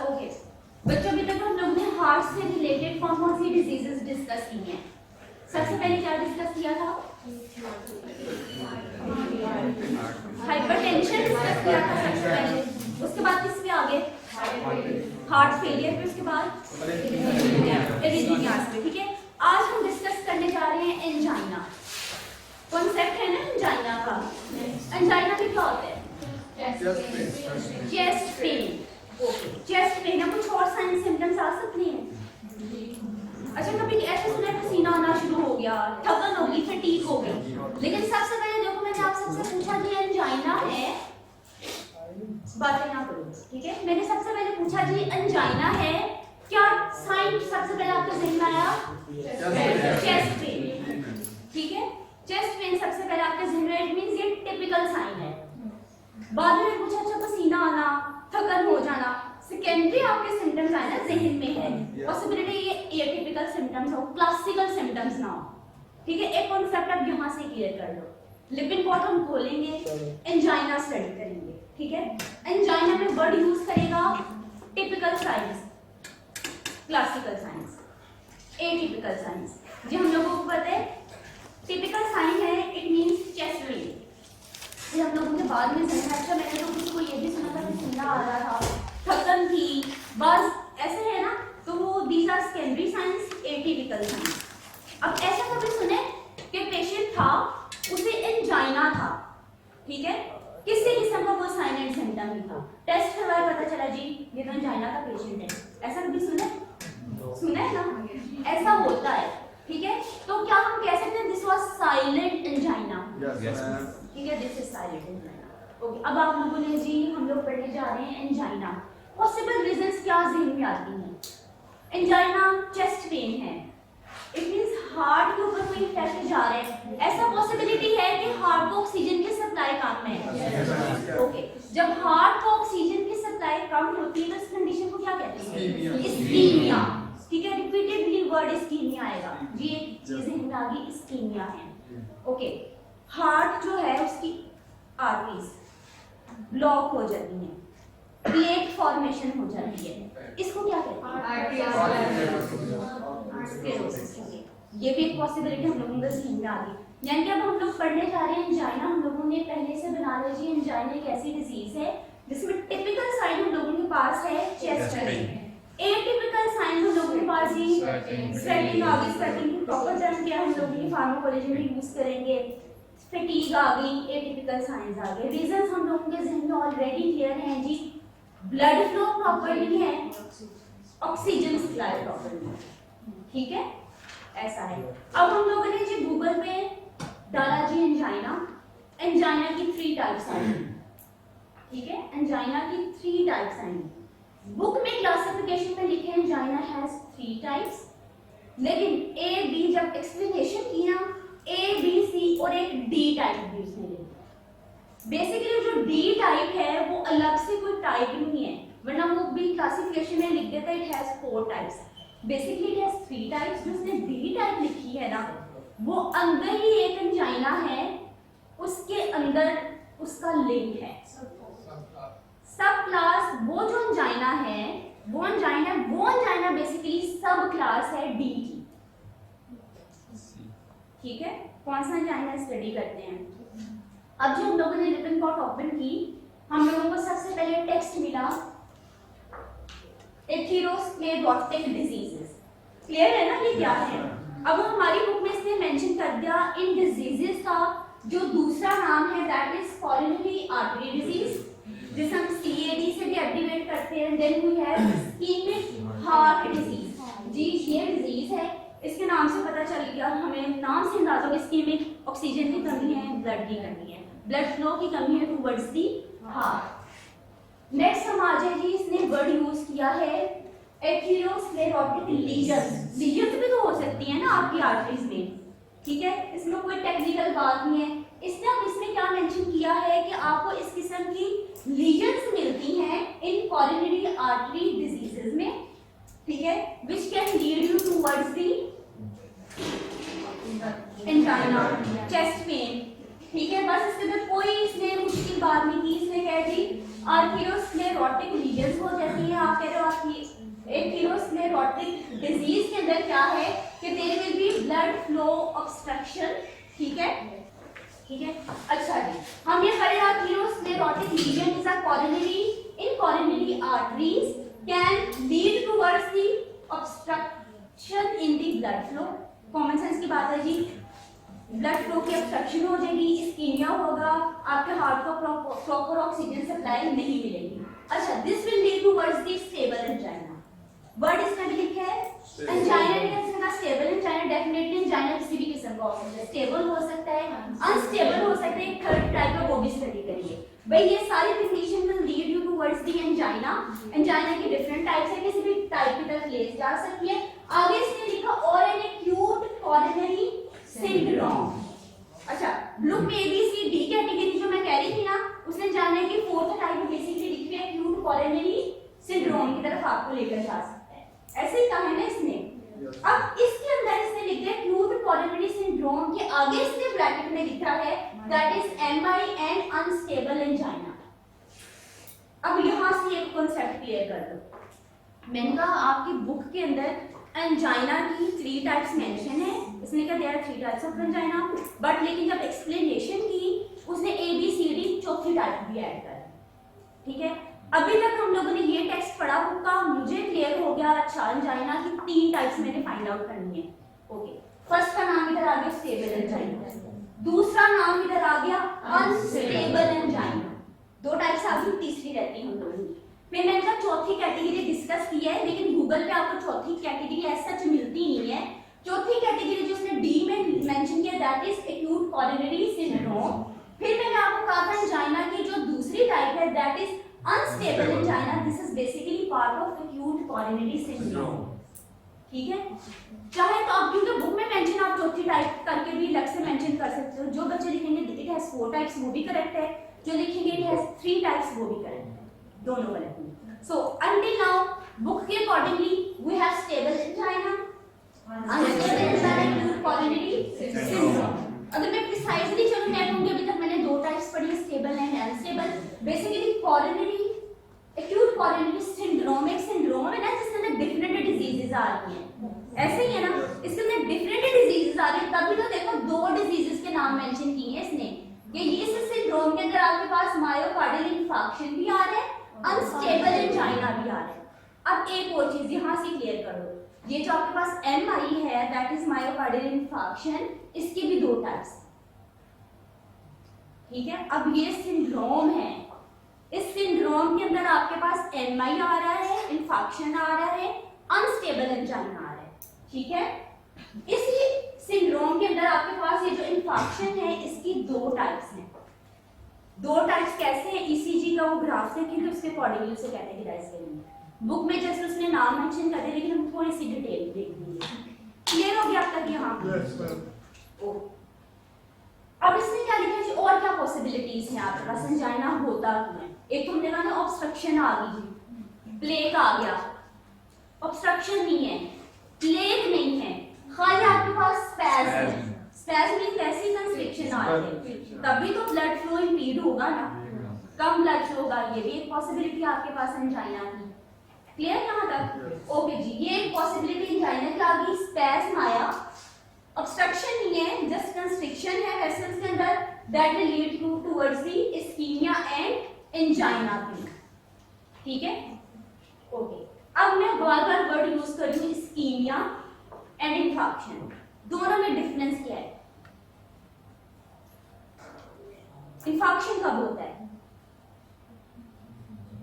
Okay बच्चों, अभी तक हम लोग ने हार्ट से रिलेटेड कौन कौन सी डिजीजेस डिस्कस की हैं? सबसे पहले क्या डिस्कस किया था? हाइपरटेंशन डिस्कस किया था सबसे पहले। उसके बाद किस पे आगे? हार्ट फेलियर पे, उसके बाद एरिथमियास पे। ठीक है, आज हम डिस्कस करने जा रहे हैं एंजाइना। कॉन्सेप्ट है ना एंजाइना का। एंजाइना भी क्या होता है? Chest pain. चेस्ट पेन है, कुछ और साइन सिम्टम्स आ सकते हैं? अच्छा, कभी ऐसे सुना है पसीना आना शुरू हो गया, थकन हो गई, फटीग हो गई, लेकिन सबसे पहले देखो मैंने आप सबसे पूछा कि एंजाइना है, बातें ना करो, ठीक है? मैंने सबसे पहले पूछा जी एंजाइना है, क्या साइन सबसे पहले आपके जहन में आया? Chest pain. ठीक है, चेस्ट पेन सबसे पहले आपके जहन में, इट मींस ये टिपिकल साइन है। बाद में पूछा अच्छा पसीना आना, थकन हो जाना, सेकेंडरी आपके सिम्टम्स आए ना जहन में है, पॉसिबिलिटी ये एटिपिकल सिम्टम्स हो, क्लासिकल सिम्टम्स ना हो। ठीक है, एक कॉन्सेप्ट आप यहाँ से क्लियर कर लो। लिपिन पॉट हम खोलेंगे, एंजाइना स्टडी करेंगे। ठीक है, एंजाइना में वर्ड यूज करेगा typical signs, classical signs, atypical signs. जी हम लोगों को पता है टिपिकल साइन है, इट मींस चेस्ट पेन। ये हम लोगों के बाद में समझा। अच्छा, मैंने तो किसी को ये भी सुना था कि पसीना आ रहा था, थकन थी, बस ऐसे है ना, तो वो these are secondary science, atypical science. अब ऐसा कभी सुने कि पेशेंट था, उसे एंजाइना था, ठीक है, किसी किस्म का वो साइन एंड सिम्टम नहीं था, टेस्ट करवाया पता चला जी ये तो एंजाइना का पेशेंट है। ऐसा कभी सुने? सुना है ना, ऐसा होता है। ठीक है, तो क्या हम कह सकते हैं दिस वाज साइलेंट एंजाइना? ठीक है, this is silent angina. Okay, अब आप लोगों ने जी हम लोग पढ़ने जा रहे हैं एंजाइना। पॉसिबल रीजंस क्या जहन में आती हैं? एंजाइना चेस्ट पेन है, इट मींस हार्ट के ऊपर कोई इफेक्ट जा रहा है। ऐसा पॉसिबिलिटी है कि हार्ट को ऑक्सीजन की सप्लाई कम है। ओके, जब हार्ट को ऑक्सीजन की सप्लाई कम होती है तो इस कंडीशन को क्या कहते हैं? इस्कीमिया। ठीक है, रिपीटेडली वर्ड इस्कीमिया आएगा जी, एक चीज हिंद आ गई, इस्कीमिया है। ओके, हार्ट जो है उसकी आर्टरीज ब्लॉक हो जाती हैं, प्लेट फॉर्मेशन हो जाती है, इसको क्या कहते हैं? स्क्लेरोसिस। ये भी एक पॉसिबिलिटी हम लोगों के जहन में आ गई। यानी कि अब हम लोग पढ़ने जा रहे हैं एंजाइना। हम लोगों ने पहले से बना लिया जी एंजाइना एक ऐसी डिजीज है जिसमें टिपिकल साइन हम लोगों के पास है चेस्ट पेन, एटिपिकल साइन हम लोगों के पास ही स्वेटिंग आ गई, स्वेटिंग की प्रॉपर टर्म क्या हम लोगों की फार्माकोलॉजी में यूज करेंगे, फटीग आ गई, एटिपिकल साइंस आ गए। रीजंस हम लोगों के जहन में ऑलरेडी क्लियर हैं जी, ब्लड फ्लो प्रॉपर नहीं है, ऑक्सीजन सप्लाई प्रॉपर नहीं है। ठीक है, ऐसा है। अब हम लोगों ने जी गूगल पे डाला जी एंजाइना, एंजाइना की 3 टाइप्स आई। ठीक है, एंजाइना की 3 टाइप्स आई। बुक में क्लासिफिकेशन में लिखे एंजाइना हैज 3 टाइप्स, लेकिन ए बी जब एक्सप्लेनेशन किया ए बी सी और एक डी टाइप भी उसने लिखा। बेसिकली जो डी टाइप है वो अलग से कोई टाइप नहीं है, वरना वो भी क्लासिफिकेशन में लिख देता है it has 4 types. Basically it has 3 types. जो उसने डी टाइप लिखी है ना, वो अंदर ही एक एंजाइना है, उसके अंदर उसका लिंक है। सब क्लास वो जो एंजाइना है, वो एंजाइना बेसिकली सब क्लास है डी की। ठीक है, कौन सा एंजाइना स्टडी करते हैं? अब जो हम लोगों ने लिपिन पॉट ओपन की, हम लोगों को सबसे पहले टेक्स्ट मिला एथेरोस्क्लेरोटिक डिजीजेस। क्लियर है ना ये क्या है? अब हमारी बुक में इसने मेंशन कर दिया इन डिजीजेस का जो दूसरा नाम है that is coronary artery disease, जिसे हम सीएडी से भी एब्रिविएट करते हैं। Then we have ischemic heart disease. जी ये डिजीज है, इसके नाम से पता चल गया हमें, नाम से अंदाजा होगा इस्केमिक ऑक्सीजन की कमी है, ब्लड की कमी है, ब्लड फ्लो की कमी है टुवर्ड्स दी हार्ट। नेक्स्ट हम आ जाए जी, इसने वर्ड यूज किया है एथेरोस्क्लेरोटिक लीजन्स। लीजन्स भी तो हो सकती है ना आपकी आर्टरीज में। ठीक है, इसमें कोई टेक्निकल बात नहीं है। इसने अब इसमें क्या मेंशन किया है कि आपको इस किस्म की लीजन्स मिलती हैं इन कोरोनरी आर्टरी डिजीजेस में। ठीक है, which can lead you towards the angina, chest pain. ठीक है, बस इसके अंदर कोई इसने मुश्किल बात नहीं की। इसने कह दी आर्थेरोस्क्लेरोटिक लीजन्स हो जाती है, आप कह रहे हो आपकी नेफ्रोटिक डिजीज के अंदर क्या है कि there will be blood flow obstruction, ठीक है, ठीक है। अच्छा जी, हम ये पढ़े atherosclerotic lesion is a coronary in coronary arteries can lead towards the obstruction in the blood flow. Common sense की बात है जी, ब्लड फ्लो की ऑब्स्ट्रक्शन हो जाएगी, इस्कीमिया होगा, आपके हार्ट को प्रॉपर ऑक्सीजन सप्लाई नहीं मिलेगी। अच्छा, this will lead towards the stable angina. Word इसमें भी लिखा है एंजाइना, किसी का स्टेबल एंजाइना, डेफिनेटली एंजाइना किसी भी किस्म का हो सकता है, स्टेबल हो सकता है, अनस्टेबल हो सकता है, एक थर्ड टाइप का वो भी स्टडी करिए भाई। ये सारी condition will lead you towards the angina. Angina की डिफरेंट टाइप्स है, किसी भी टाइप की तरफ ले जा सकती है। आगे इसने लिखा और एन एक्यूट कोरोनरी सिंड्रोम। अच्छा, लुक में ABCD कैटेगरी जो मैं कह रही थी ना, उसने जाने की फोर्थ टाइप बेसिकली लिखी है एक्यूट कोरोनरी सिंड्रोम की तरफ आपको लेकर जा सकता है। ऐसे ही कहा है ना इसने। अब इसके अंदर इसने लिख दिया एक्यूट कोरोनरी सिंड्रोम के आगे इसने ब्रैकेट में लिखा है that is MI and unstable angina. अब यहां से एक कांसेप्ट क्लियर कर दो। मैंने कहा आपकी बुक के अंदर एंजाइना की 3 टाइप्स मेंशन है, इसने कहा there are 3 types of angina, but लेकिन जब एक्सप्लेनेशन की उसने ABCD चौथी टाइप भी ऐड कर, ठीक है। अभी तक हम लोगों ने ये टेक्स्ट पढ़ा बुक का, मुझे क्लियर हो गया अच्छा एंजाइना की 3 टाइप्स मैंने फाइंड आउट करनी है। ओके, फर्स्ट का नाम इधर आ गया स्टेबल एंजाइना, दूसरा नाम इधर आ गया अनस्टेबल एंजाइना, 2 टाइप्स आ गई, तीसरी रहती है हम लोगों की। फिर मैंने कहा चौथी कैटेगरी डिस्कस की है, लेकिन गूगल पे आपको चौथी कैटेगरी ऐसा सच मिलती नहीं है। चौथी कैटेगरी जो उसने डी में मेंशन किया that is acute coronary syndrome. फिर मैंने आपको कहा था एंजाइना की जो दूसरी टाइप है that is unstable angina, this is basically part of acute coronary syndrome, ठीक है। चाहे तो आप क्योंकि बुक में मेंशन आप चौथी टाइप करके भी अलग से मेंशन कर सकते हो। जो बच्चे लिखेंगे इट हैज 4 टाइप्स वो भी करेक्ट है, जो लिखेंगे इट हैज 3 टाइप्स वो भी करेक्ट है, दोनों करेक्ट है। सो अंटिल नाउ बुक के accordingly we have stable angina, unstable angina, acute coronary syndrome. अगर मैं प्रिसाइजली चलूं, मैं कहूंगी अभी तक मैंने 2 टाइप्स पढ़ी, stable and unstable. Basically coronary acute coronary syndrome एक सिंड्रोम है ना जिसके अंदर डिफरेंट डिजीजेस आ रही हैं, ऐसे ही है ना, इसके अंदर डिफरेंट डिजीजेस आ रही हैं। तभी तो देखो 2 डिजीजेस के नाम मेंशन किए हैं इसने कि इस सिंड्रोम के अंदर आपके पास मायोकार्डियल इंफार्क्शन भी आ रहा है, अनस्टेबल एंजाइना भी आ रहा है। अब एक और चीज यहां से क्लियर कर दो, ये जो आपके पास MI है दैट इज मायोकार्डियल इंफार्क्शन, इसकी भी 2 टाइप्स, ठीक है। अब ये सिंड्रोम है, इस सिंड्रोम के अंदर आपके पास MI आ रहा है, इंफार्क्शन आ रहा है, अनस्टेबल एंजाइना आ रहा है, ठीक है। इसी सिंड्रोम के अंदर आपके पास ये जो इंफार्क्शन है इसकी 2 टाइप्स हैं। 2 टाइप्स कैसे हैं, ECG का वो ग्राफ देखेंगे उसके अकॉर्डिंगली उसे कैटेगराइज करेंगे। बुक में जैसे उसने नाम मेंशन कर दिया, लेकिन हम थोड़ी सी डिटेल देख लेंगे। क्लियर हो गया अब तक यहाँ? अब इसमें क्या लिखा है, और क्या पॉसिबिलिटीज हैं आपके पास एंजाइना होता क्यों है। एक तो हमने कहा ना ऑब्स्ट्रक्शन आ गई जी, प्लेग आ गया, ऑब्स्ट्रक्शन नहीं है, प्लेग नहीं है, खाली आपके पास स्पैज है। स्पैज मींस ऐसी कंस्ट्रिक्शन आ रही है, तभी तो ब्लड फ्लो इंपीड होगा ना, कम ब्लड फ्लो होगा, ये भी एक पॉसिबिलिटी आपके पास एंजाइना की। क्लियर यहाँ तक? ओके जी, ये एक पॉसिबिलिटी एंजाइना की आ गई, स्पैज्म आया, ऑब्स्ट्रक्शन नहीं है, जस्ट कंस्ट्रिक्शन है वेसल्स के अंदर, that will lead towards the ischaemia and angina भी, ठीक है। ओके, अब मैं बार-बार वर्ड यूज कर रही हूं इस्कीमिया एंड इंफार्क्शन, दोनों में डिफरेंस क्या है। इंफार्क्शन कब होता है?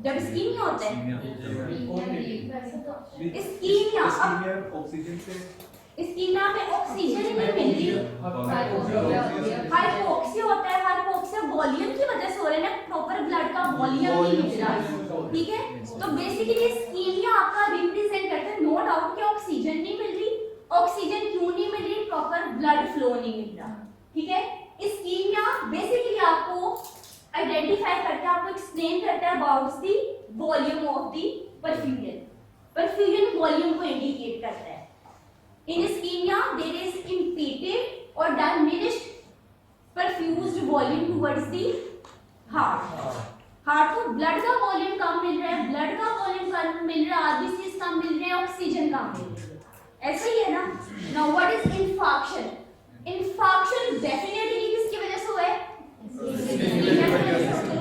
जब इस्कीमिया होता है। इस्कीमिया ऑक्सीजन से, इस्कीमिया में ऑक्सीजन ही नहीं मिल रही, हाइपोक्सिया होता है। हाइपोक्सिया वॉल्यूम की वजह से हो रहा है ना, प्रॉपर ब्लड का वॉल्यूम नहीं मिल रहा, ठीक है। तो बेसिकली इस्कीमिया आपका रिप्रेजेंट करता है, नो डाउट कि ऑक्सीजन नहीं मिल रही। ऑक्सीजन क्यों नहीं मिल रही? प्रॉपर ब्लड फ्लो नहीं मिल रहा, ठीक है। इस्कीमिया बेसिकली आपको आइडेंटिफाई करता है, आपको एक्सप्लेन करता है about the volume of the perfusion. Perfusion volume को इंडिकेट करता है। इन इस्कीमिया देयर इज impeded और diminished perfused volume towards the heart। Heart को ब्लड का वॉल्यूम कम मिल रहा है, ब्लड का वॉल्यूम कम मिल रहा है, आरबीसी कम मिल रहे हैं, ऑक्सीजन कम ऐसा ही है ना। Now what is infarction? Infarction definitely किसकी वजह से हुआ है?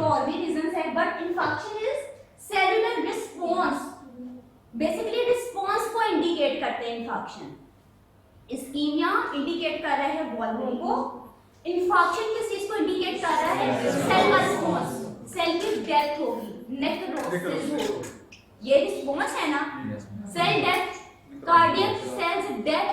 और भी रीजंस है, but infarction is cellular response, basically response को इंडिकेट करते हैं इंफाक्शन। इस्कीमिया इंडिकेट कर रहा है वॉल्यूम को, इंफाक्शन किस चीज को इंडिकेट कर रहा है? सेल का रिस्पांस, सेल की डेथ होगी, नेक्रोसिस होगी, ये रिस्पांस है ना। Cell death, cardiac cells death,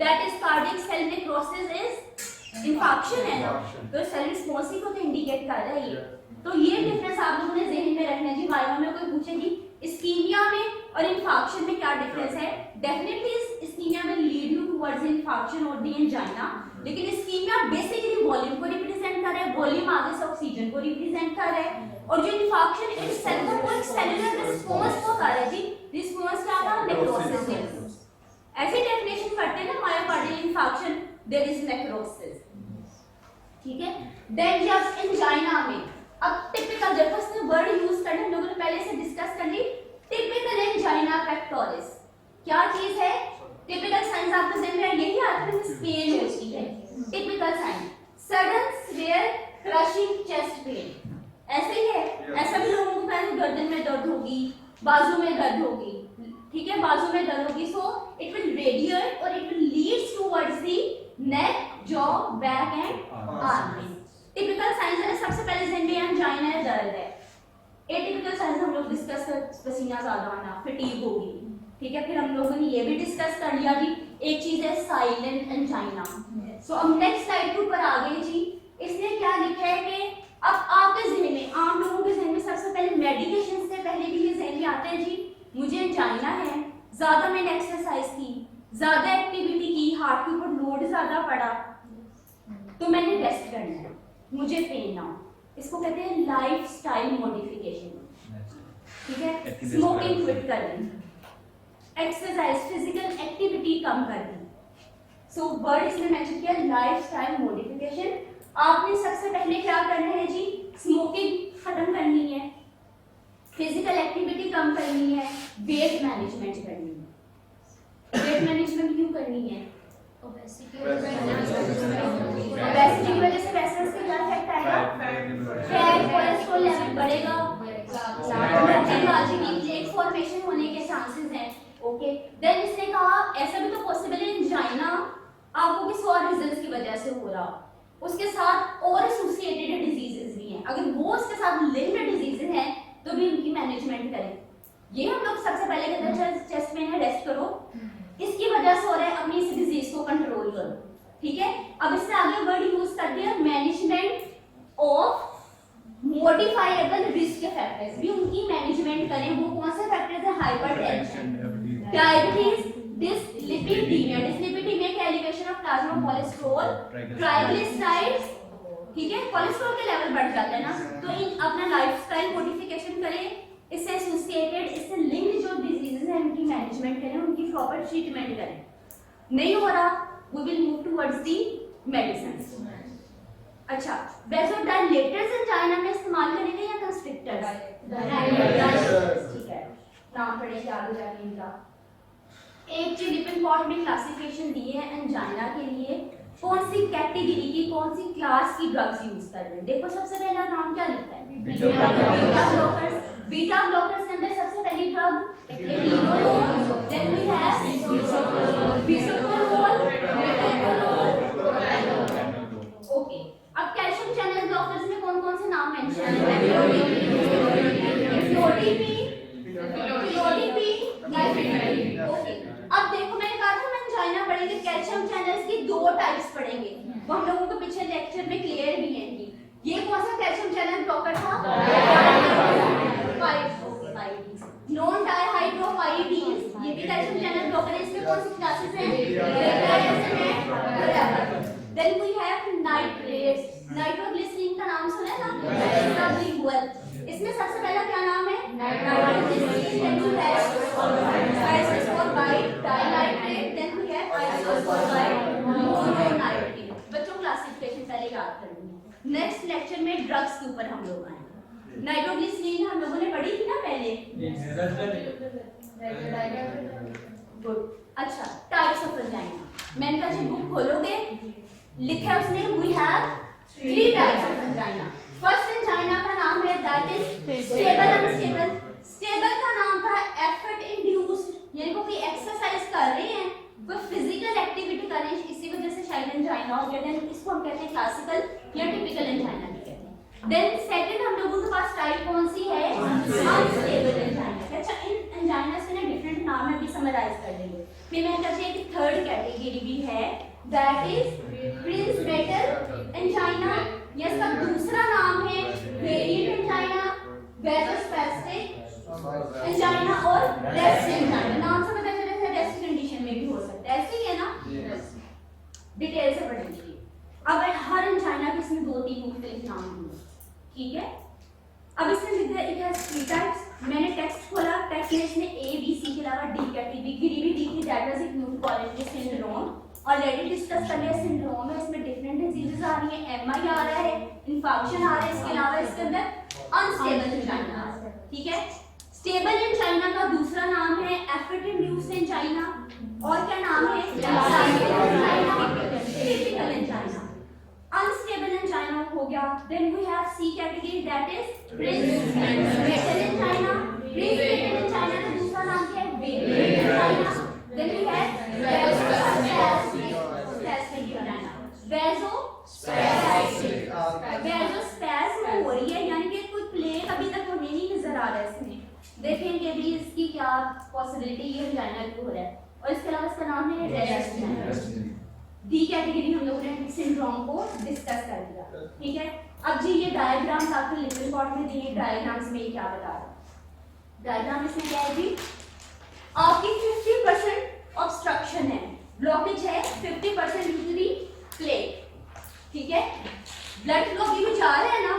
that is cardiac cell necrosis is infarction है ना। तो सेल रिस्पांस को तो इंडिकेट कर रहा है ये। तो ये डिफरेंस आप लोगों ने ज़हन में रखना है जी। वाइवा में कोई पूछेगी इस्कीमिया में और इंफाक्शन में क्या डिफरेंस है? Definitely ischemia will lead you towards infarction और द एंजाइना, लेकिन इस्कीमिया बेसिकली वॉल्यूम को रिप्रेजेंट कर रहा है, वॉल्यूम आगे से ऑक्सीजन को रिप्रेजेंट कर रहा है, और जो इंफाक्शन इस सेल को एक सेलुलर रिस्पांस को कर रहा है जी। रिस्पांस क्या था? नेक्रोसिस है। ऐसे डेफिनेशन करते हैं ना, myocardial infarction there is necrosis, ठीक है। देन जब एंजाइना में, अब टिपिकल जब उसने वर्ड यूज करने हम लोगों ने पहले से डिस्कस कर ली, टिपिकल एंजाइना पेक्टोरिस क्या चीज है? टिपिकल साइंस आपको ध्यान में यही आते हैं, पेन होती है typical sign, sudden severe crushing chest pain, ऐसे ही है। ऐसा भी लोगों को पहले गर्दन में दर्द होगी, बाजू में दर्द होगी, ठीक है, बाजू में दर्द होगी, सो इट विल रेडिएट और it will leads towards the neck, jaw, back and arm. Typical signs है सबसे पहले ध्यान में एंजाइना है, दर्द है। एटिपिकल साइंस हम लोग डिस्कस कर, पसीना ज्यादा आना, फटीग होगी, ठीक है। फिर हम लोगों ने ये भी डिस्कस कर लिया जी, एक चीज है साइलेंट एंजाइना। सो अब नेक्स्ट स्लाइड के ऊपर आ गए जी। इसने क्या लिखा है कि अब आपके ज़हन में, आम लोगों के ज़हन में सबसे पहले मेडिकेशन से पहले भी ये ज़हन में आता है जी, मुझे एंजाइना है, ज्यादा मैंने एक्सरसाइज की, ज्यादा एक्टिविटी की, हार्ट के ऊपर लोड ज्यादा पड़ा, तो मैंने रेस्ट करना है, मुझे पेन ना हो। इसको कहते हैं लाइफस्टाइल मॉडिफिकेशन, ठीक है। स्मोकिंग क्विट कर दी, एक्सरसाइज फिजिकल एक्टिविटी कम कर दी। सो वर्ड इसमें मेंशन किया लाइफस्टाइल मॉडिफिकेशन। आपने सबसे पहले क्या करना है जी? स्मोकिंग खत्म करनी है, फिजिकल एक्टिविटी कम करनी है, वेट मैनेजमेंट करनी है। वेट मैनेजमेंट क्यों करनी है? ओबेसिटी की वजह से वेसल्स का क्या इफेक्ट आएगा? फैट, कोलेस्ट्रॉल लेवल बढ़ेगा, ब्लॉकेज आ जाएगी, प्लेक फॉर्मेशन होने के चांसेस हैं। ओके, देन इसने कहा ऐसा भी तो पॉसिबल है एंजाइना आपको किसी और रीजंस की वजह से हो रहा, उसके साथ और एसोसिएटेड डिजीजेस भी हैं, अगर वो उसके साथ लिंक्ड डिजीजेस हैं तो भी उनकी मैनेजमेंट करें। ये हम लोग सबसे पहले कहते हैं चेस्ट में है, रेस्ट करो, इसकी वजह से हो रहा है, अपनी इस डिजीज को कंट्रोल करो, ठीक है। अब इससे आगे वर्ड यूज कर दिया management of modifiable risk factors, भी उनकी मैनेजमेंट करें। वो कौन से फैक्टर्स हैं? हाइपरटेंशन, डायबिटीज, डिसलिपिडीमिया, डिसलिपिडीमिया के elevation of plasma cholesterol, triglycerides, ठीक है, कोलेस्ट्रॉल के लेवल बढ़ जाते हैं ना, तो इन अपना लाइफस्टाइल मॉडिफिकेशन करें, इससे एसोसिएटेड, इससे लिंक्ड जो डिजीजेस हैं उनकी मैनेजमेंट करें, उनकी प्रॉपर ट्रीटमेंट करें। नहीं हो रहा, we will move towards the medicines. अच्छा, वेसोडाइलेटर्स एंजाइना में इस्तेमाल करेंगे या कंस्ट्रिक्टर्स? ठीक है, नाम पढ़ेंगे आगे जाके इनका। एक चीज डिफरेंट पॉट में क्लासिफिकेशन दी है एंजाइना के लिए, कौन सी कैटेगरी की, कौन सी क्लास की ड्रग्स यूज कर रहे हैं। देखो सबसे पहला नाम क्या लिखता है? Beta blockers. बीटा ब्लॉकर्स के अंदर सबसे पहली drug atenolol, then we have bisoprolol, metoprolol, okay. अब कैल्शियम चैनल ब्लॉकर्स में कौन-कौन से नाम मेंशन है? Felodipine, nitrate, okay. अब देखो मैंने कहा था एंजाइना पढ़ेंगे, कैल्शियम चैनल्स की दो टाइप्स पढ़ेंगे, वो हम लोगों को पिछले लेक्चर में क्लियर भी है कि ये कौन सा कैल्शियम चैनल ब्लॉकर था? नॉन डाइहाइड्रोपाइरीडीन्स, ये भी कैल्शियम चैनल ब्लॉकर है। इसमें कौन सी क्लासेस हैं? Then we have nitrates, nitroglycerin का नाम सुना है ना, सबलिंगुअल। इसमें सबसे पहला क्या नाम है? Nitroglycerin, then we have isosorbide dinitrate, then we have isosorbide mononitrate. बच्चों क्लासिफिकेशन पहले याद करनी है, नेक्स्ट लेक्चर में ड्रग्स के ऊपर हम लोग आएंगे। नाइट्रोग्लिसरीन हम लोगों ने पढ़ी थी ना पहले, गुड। अच्छा, टाइप्स ऑफ एंजाइना, मैंने कहा जब बुक खोलोगे लिखा है उसने we have 3 types of angina. First angina का नाम है that is stable unstable. Stable का नाम था एफर्ट इंड्यूस्ड, यानी वो कोई एक्सरसाइज कर रहे हैं, कोई फिजिकल एक्टिविटी कर रहे हैं, इसी वजह से शायद एंजाइना हो गया। देन इसको हम कहते हैं क्लासिकल या टिपिकल एंजाइना भी कहते हैं। देन सेकंड हम लोगों के पास टाइप कौन सी है, अनस्टेबल एंजाइना। अच्छा, इन एंजाइना से ना डिफरेंट नाम है, भी समराइज कर देंगे। फिर मैं कहती हूं कि थर्ड कैटेगरी भी है that is Prinzmetal angina, या इसका दूसरा नाम है वेरिएंट एंजाइना, वेरोस्पेस्टिक एंजाइना और रेस्ट एंजाइना। नाम से पता चला है रेस्ट कंडीशन में भी हो सकता है, ऐसे ही है ना, डिटेल से पढ़ेंगे। अब हर एंजाइना के इसमें 2-3 मुख्तलिफ नाम होंगे, ठीक है। अब इसमें लिखा है इट हैज 3 टाइप्स। मैंने टेक्स्ट खोला, टेक्स्ट में इसमें ए बी सी के अलावा डी कैटेगरी भी दी थी, that was acute colin syndrome. Already discuss कर लिया सिंड्रोम है, इसमें डिफरेंट डिजीजेस आ रही है, एमआई आ रहा है, इन्फेक्शन आ रहा है, इसके अलावा इसके अंदर अनस्टेबल एंजाइना, ठीक है। स्टेबल एंजाइना का दूसरा नाम है एफर्ट इंड्यूस्ड एंजाइना, और क्या नाम है टिपिकल एंजाइना। अनस्टेबल एंजाइना हो गया। Then we have C category that is Prinzmetal angina. Prinzmetal angina का दूसरा नाम क्या है, variant angina. Then we have vasospasm हो रही है, यानी कि कोई प्लेग अभी तक हमें नहीं नजर आ रहा है इसमें, देखेंगे भी इसकी क्या पॉसिबिलिटी ये एंजाइना की हो रहा है। और इसके अलावा इसका नाम है रेस्ट एंजाइना। डी कैटेगरी हम लोगों ने सिंड्रोम को डिस्कस कर दिया, ठीक है। अब जी ये डायग्राम्स आपको लिटिल पॉट में दिए, डायग्राम्स में क्या बता रहा है, डायग्राम इसमें क्या है जी, आपकी 50% ऑब्स्ट्रक्शन है, ब्लॉकेज है, 50% यूजुअली प्लेग, ठीक है। ब्लड फ्लो अभी भी जा रहा है ना,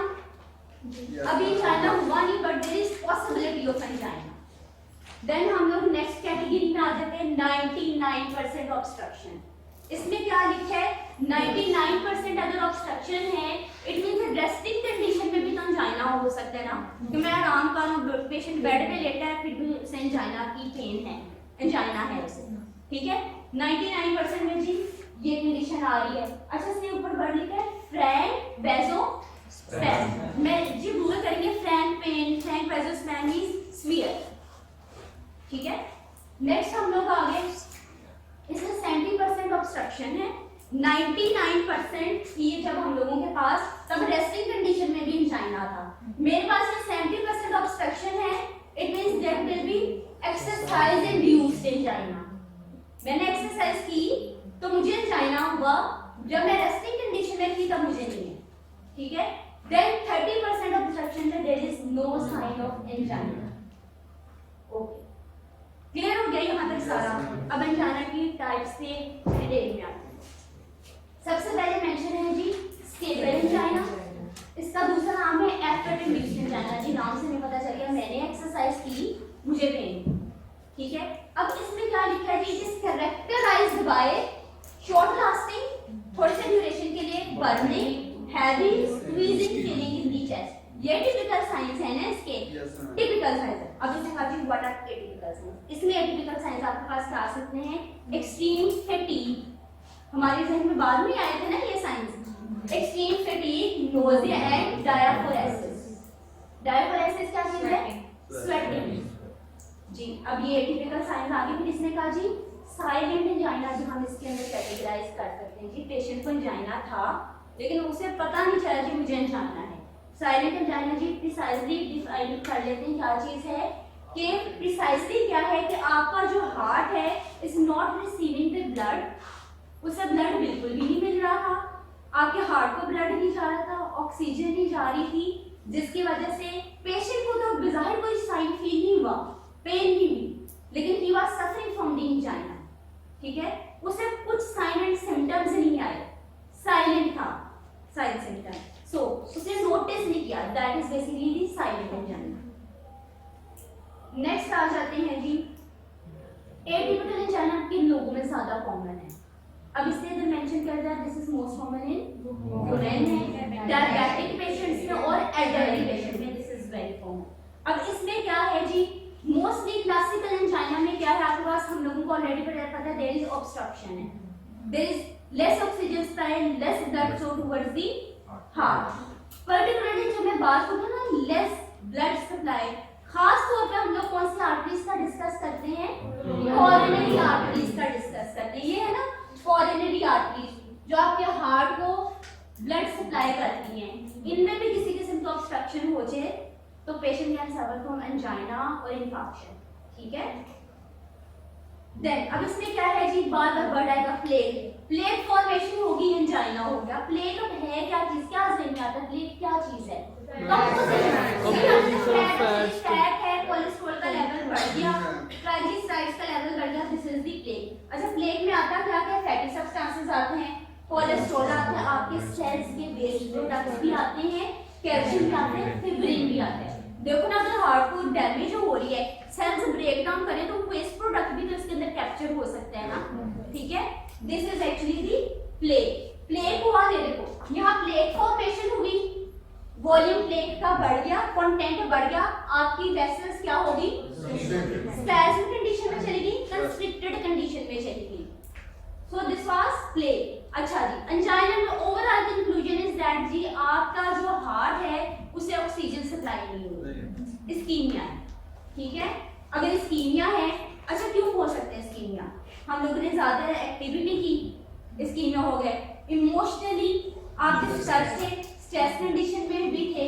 अभी एंजाइना हुआ नहीं but there is possibility of angina. Then हम लोग नेक्स्ट कैटेगरी में आ जाते हैं 99% ऑब्स्ट्रक्शन। इसमें क्या लिखा है, 99% अगर ऑब्स्ट्रक्शन है इट मींस रेस्टिंग कंडीशन में भी तो एंजाइना हो सकता है ना, कि मैं आराम कर रहा हूं, पेशेंट बेड पे लेटा है फिर भी उसे एंजाइना की पेन है, एंजाइना है उसे, ठीक है। 99% में जी ये कंडीशन आ रही है। अच्छा, इसके ऊपर वर्ड लिखा है फ्रैंक वेज़ोस्पैज़म, मैं जी गूगल करेंगे frank pain, frank vasospasm means sphere, ठीक है। नेक्स्ट हम लोग आगे, इसमें 70% ऑब्स्ट्रक्शन है, 99% ये जब हम लोगों के पास तब रेस्टिंग कंडीशन में भी एंजाइना था, मेरे पास ये 70% ऑब्स्ट्रक्शन है, it means there will be exercise induced angina. मैंने एक्सरसाइज की तो मुझे एंजाइना हुआ, जब मैं रेस्टिंग कंडीशन में थी तब मुझे नहीं है, ठीक है। देन 30% ऑब्स्ट्रक्शन में there is no sign of angina. Okay, clear हो गया यहाँ तक सारा। अब एंजाइना की टाइप्स से डिटेल में आते हैं। सबसे पहले मेंशन है जी स्टेबल एंजाइना, इसका दूसरा नाम है एफर्ट इंड्यूस्ड एंजाइना। जी नाम से हमें पता चल गया मैंने एक्सरसाइज की मुझे पेन, ठीक है। अब इसमें क्या लिखा है जी, it is characterized by short lasting, थोड़े से ड्यूरेशन के लिए, burning, heavy squeezing feeling in the chest. ये टिपिकल साइंस है ना इसके, टिपिकल साइंस है। अब इसमें कहा जी व्हाट आर टिपिकल साइंस, इसमें टिपिकल साइंस आपके पास क्या आ सकते हैं, एक्सट्रीम फैटीग, हमारे जहन में बाद में आए थे ना ये science, extreme fatigue, nausea and diaphoresis. Diaphoresis क्या चीज है, स्वेटिंग जी। अब ये टिपिकल साइंस आगे फिर इसने कहा जी साइलेंट एंजाइना, जो हम इसके अंदर कैटेगराइज कर सकते हैं जी, पेशेंट को एंजाइना था लेकिन उसे पता नहीं चला कि मुझे एंजाइना है। साइलेंट एंजाइना जी प्रिसाइजली डिफाइन कर लेते हैं क्या चीज है, कि प्रिसाइजली क्या है कि आपका जो हार्ट है is not receiving the blood, उसे ब्लड बिल्कुल भी नहीं मिल रहा था, आपके हार्ट को ब्लड नहीं जा रहा था, ऑक्सीजन नहीं जा रही थी, जिसकी वजह से पेशेंट को तो बाहर कोई साइन फील नहीं हुआ, पेन नहीं हुई, लेकिन he was suffering from the angina, ठीक है। उसे कुछ साइन एंड सिम्टम्स नहीं आए, साइलेंट था साइन सिम्टम, सो उसने नोटिस नहीं किया, that is basically the silent angina. Next आ जाते हैं जी एटिपिकल एंजाइना किन लोगों में ज्यादा कॉमन है। अब इससे इधर मेंशन कर दिया this is most common in women में, डायबिटिक पेशेंट्स में और एल्डरली पेशेंट में दिस इज वेरी कॉमन। अब इसमें क्या है जी, मोस्टली क्लासिकल एंजाइना में क्या है आपके पास, हम लोगों को ऑलरेडी पता है देयर इज ऑब्स्ट्रक्शन है, there is less oxygen supply and less blood flow towards the heart. Particularly जब मैं बात करूँ ना लेस ब्लड सप्लाई, खास तौर पे हम लोग कौन सी आर्टरीज का डिस्कस करते हैं, कोरोनरी आर्टरीज का डिस्कस करते हैं। ये है ना कोरोनरी आर्टरीज जो आपके हार्ट को ब्लड सप्लाई करती हैं, इनमें भी किसी किस्म का ऑब्स्ट्रक्शन हो जाए तो patient can suffer from angina और इन्फेक्शन। ठीक है, देन अब इसमें क्या है जी, बार बार वर्ड आएगा प्लेग। प्लेग फॉर्मेशन होगी, एंजाइना हो गया। प्लेग है क्या चीज, क्या समझ में आता है प्लेग क्या चीज है? फैट है, कोलेस्ट्रॉल का लेवल बढ़ गया, ट्राइग्लिसराइड्स का लेवल बढ़ गया, दिस इज द प्लेग। अच्छा, प्लेग में आता क्या क्या, फैटी सब्सटेंसेस आते हैं, कोलेस्ट्रॉल आते हैं, आपके सेल्स के वेस्ट प्रोडक्ट्स भी आते हैं, कैल्शियम भी आते हैं, फिब्रिन भी आते हैं। देखो ना, अगर हार्ट को डैमेज हो रही है, सेल्स ब्रेक डाउन करें तो वेस्ट प्रोडक्ट भी तो इसके अंदर कैप्चर हो सकते हैं ना। ठीक है, this is actually the plague. Plague हुआ, ये देखो यहाँ प्लेग फॉर्मेशन हुई, वॉल्यूम प्लेग का बढ़ गया, कंटेंट बढ़ गया, आपकी वेसल्स क्या होगी, स्पैज्म कंडीशन में चलेगी, कंस्ट्रिक्टेड कंडीशन में चलेगी। So this was plague. अच्छा जी, एंजाइना में ओवरऑल कंक्लूजन इज दैट जी आपका जो हार्ट है उसे ऑक्सीजन सप्लाई नहीं हो रही, इस्कीमिया है। ठीक है, अगर इस्कीमिया है, अच्छा क्यों हो सकते हैं इस्कीमिया, हम लोगों ने ज्यादा एक्टिविटी की, इस्कीमिया हो गए। इमोशनली आप डिस्टर्ब थे, स्ट्रेस कंडीशन में भी थे,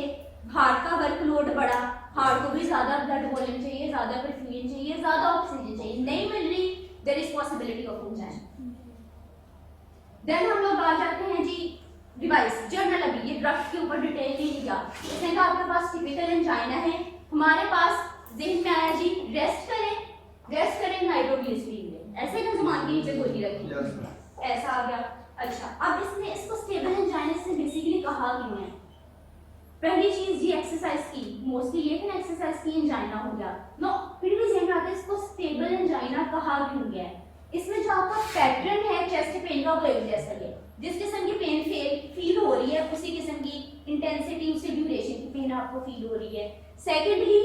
हार्ट का वर्कलोड बढ़ा, हार्ट को भी ज्यादा ब्लड वॉल्यूम चाहिए, ज्यादा परफ्यूजन चाहिए, ज्यादा ऑक्सीजन चाहिए, नहीं मिल रही, there is possibility of angina. Then हम लोग आ जाते हैं जी डिवाइस जर्नल। अभी ये ड्रग्स के ऊपर डिटेल नहीं लिया, इसने कहा आपके पास टिपिकल एंजाइना है, हमारे पास ज़हन में आया जी रेस्ट करें नाइट्रोग्लिसरीन में, ऐसे का जुबान के नीचे गोली रखी, ऐसा आ गया। अच्छा, अब इसने इसको स्टेबल एंजाइना से बेसिकली कहा क्यों है? पहली चीज जी एक्सरसाइज की, मोस्टली ये कि एक्सरसाइज की एंजाइना हो गया, नो फिर भी ज़हन में आता है इसको स्टेबल एंजाइना कहा क्यों गया है? इसमें जो आपका पैटर्न है चेस्ट पेन का वो एक जैसा है, जिस किस्म की पेन फील हो रही है उसी किस्म की इंटेंसिटी, उसी ड्यूरेशन की पेन आपको फील हो रही है। Secondly,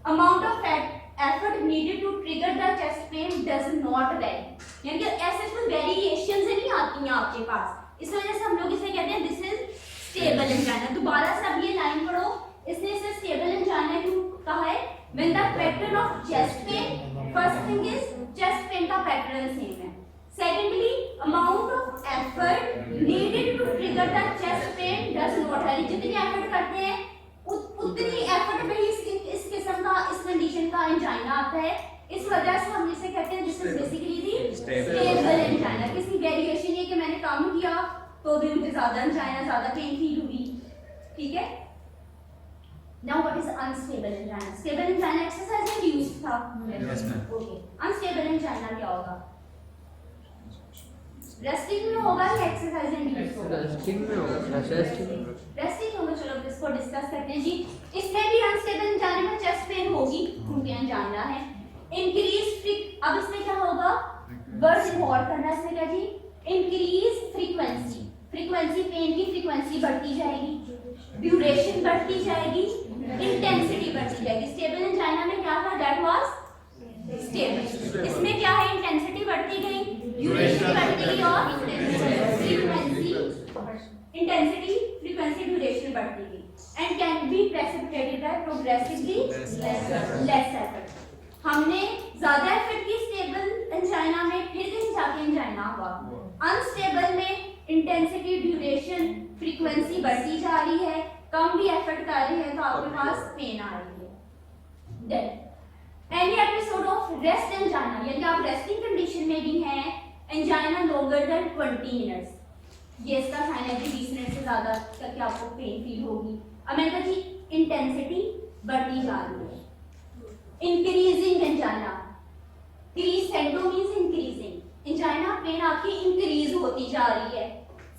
amount of effort needed to trigger the chest pain does not vary, यानी कि ऐसे कोई वेरिएशंस नहीं आती हैं आपके पास, इस वजह से हम लोग इसे कहते हैं दिस इज स्टेबल एंजाइना। दोबारा से अब ये लाइन पढ़ो, इसने इसे स्टेबल एंजाइना क्यों कहा है? When the pattern of chest pain, first thing is chest pain का पैटर्न सेम है, secondly amount of effort needed to trigger the chest pain does not vary, जितनी एफर्ट करते हैं उतनी एफर्ट में ही इस किस्म का, इस कंडीशन का एंजाइना आता है। इस वजह से हम इसे कहते हैं this is basically the stable angina. किसी वेरिएशन ये कि मैंने कम किया तो भी मुझे ज्यादा एंजाइना, ज्यादा पेन फील हुई। ठीक है, now what is unstable angina? Stable angina exercise में यूज था, yes ma'am. Okay, unstable angina क्या होगा? रेस्टिंग में होगा या एक्सरसाइज इंड्यूस होगा? रेस्टिंग में होगा, रेस्टिंग होगा। चलो अब इसको डिस्कस करते हैं जी। इसमें भी अनस्टेबल एंजाइना में चेस्ट पेन होगी क्योंकि एंजाइना है। इंक्रीज, अब इसमें क्या होगा? वर्ड इन्वॉल्व करना है इसमें क्या जी? इंक्रीज फ्रीक्वेंसी, फ्रीक्वेंसी पेन की फ्रीक्वेंसी बढ़ती जाएगी, ड्यूरेशन बढ़ती जाएगी, इंटेंसिटी बढ़ती जाएगी। स्टेबल एंजाइना में क्या था? That was stable. इसमें क्या है? इंटेंसिटी बढ़ती गई, ड्यूरेशन बढ़ती गई और फ्रीक्वेंसी, इंटेंसिटी, फ्रीक्वेंसी, ड्यूरेशन बढ़ती गई and can be precipitated bye progressively less effort. हमने ज्यादा एफर्ट की स्टेबल एंजाइना में, फिर कहीं जाके एंजाइना हुआ। अनस्टेबल में इंटेंसिटी, ड्यूरेशन, फ्रीक्वेंसी बढ़ती जा रही है, कम भी एफर्ट कर रहे हैं तो आपके पास पेन आ रही है। Then any episode of rest angina, यदि आप रेस्टिंग कंडीशन में भी हैं, एंजाइना लोंगर देन 20 मिनट्स, ये इसका साइन है कि 20 मिनट से ज्यादा तक आपको पेन फील होगी। अब मैंने कहा जी इंटेंसिटी बढ़ती जा रही है। Increasing angina, crescendo means increasing, angina pain आपकी इंक्रीज होती जा रही है।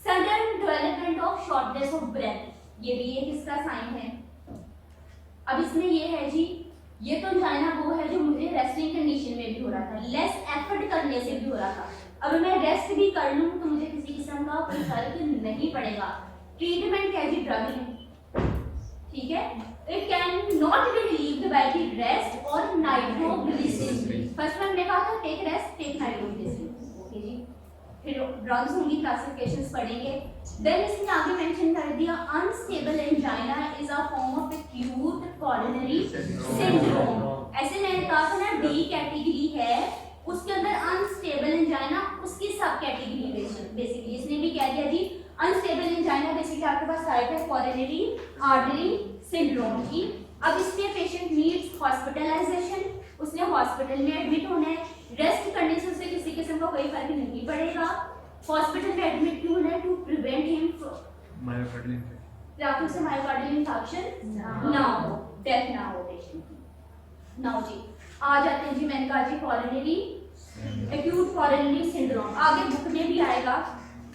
Sudden development of shortness of breath, ये भी एक इसका साइन है। अब इसमें ये है जी, ये तो एंजाइना वो है जो मुझे रेस्टिंग कंडीशन में भी हो रहा था, लेस एफर्ट करने से भी हो रहा था। अब मैं रेस्ट भी कर लूं तो मुझे किसी किस्म का कोई फर्क नहीं पड़ेगा। ट्रीटमेंट क्या जी? ड्रग है, ठीक है। It can not be relieved by the rest और नाइट्रोग्लिसरीन। फर्स्ट में हमने कहा था take rest, take night duty sleep. Okay जी, फिर ड्रग्स होंगी, क्लासिफिकेशंस पढ़ेंगे। देन इसने आगे मेंशन कर दिया unstable angina is a form of acute coronary syndrome. ऐसे मैंने कहा था ना डी कैटेगरी है, उसके अंदर अनस्टेबल एंजाइना उसकी सब कैटेगरी बेसिकली इसने भी कह दिया जी अनस्टेबल एंजाइना बेसिकली आपके पास टाइप है कोरोनरी आर्टरी सिंड्रोम की। अब इसमें पेशेंट नीड्स हॉस्पिटलाइजेशन, उसने हॉस्पिटल में एडमिट होना है, रेस्ट करने से उसे किसी किस्म का कोई फर्क नहीं पड़ेगा। हॉस्पिटल में एडमिट क्यों होना है? To prevent him myocardial infection, ताकि उसे मायोकार्डियल इन्फेक्शन ना हो, डेथ ना हो पेशेंट की। नाउ जी आ जाते हैं जी, मैंने कहा जी कोरोनरी एक्यूट कोरोनरी सिंड्रोम आगे बुक में भी आएगा,